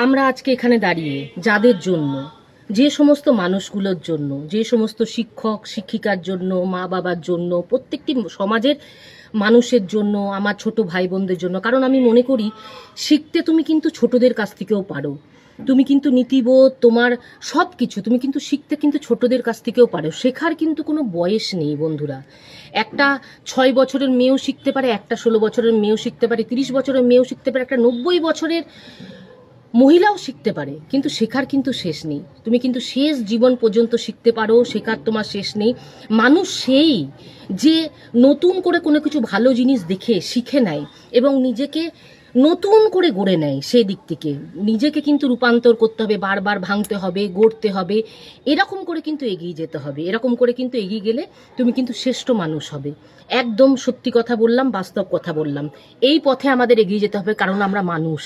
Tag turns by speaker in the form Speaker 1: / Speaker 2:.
Speaker 1: আমরা আজকে এখানে দাঁড়িয়ে যাদের জন্য, যে সমস্ত মানুষগুলোর জন্য, যে সমস্ত শিক্ষক শিক্ষিকার জন্য, মা বাবার জন্য, প্রত্যেকটি সমাজের মানুষের জন্য, আমার ছোট ভাই বোনদের জন্য, কারণ আমি মনে করি শিখতে তুমি কিন্তু ছোটদের কাছ থেকেও পারো। তুমি কিন্তু নীতিবোধ, তোমার সব কিছু তুমি কিন্তু শিখতে কিন্তু ছোটদের কাছ থেকেও পারো। শেখার কিন্তু কোনো বয়স নেই বন্ধুরা। একটা 6 বছরের মেয়েও শিখতে পারে, একটা 16 বছরের মেয়েও শিখতে পারে, 30 বছরের মেয়েও শিখতে পারে, একটা 90 বছরের মহিলাও শিখতে পারে। কিন্তু শেখার কিন্তু শেষ নেই। তুমি কিন্তু শেষ জীবন পর্যন্ত শিখতে পারো, শেখার তোমার শেষ নেই। মানুষ সেই যে নতুন করে কোনো কিছু ভালো জিনিস দেখে শিখে নেয় এবং নিজেকে নতুন করে গড়ে নেয়। সেই দিক থেকে নিজেকে কিন্তু রূপান্তর করতে হবে, বারবার ভাঙতে হবে, গড়তে হবে, এরকম করে কিন্তু এগিয়ে যেতে হবে। এরকম করে কিন্তু এগিয়ে গেলে তুমি কিন্তু শ্রেষ্ঠ মানুষ হবে। একদম সত্যি কথা বললাম, বাস্তব কথা বললাম। এই পথে আমাদের এগিয়ে যেতে হবে, কারণ আমরা মানুষ।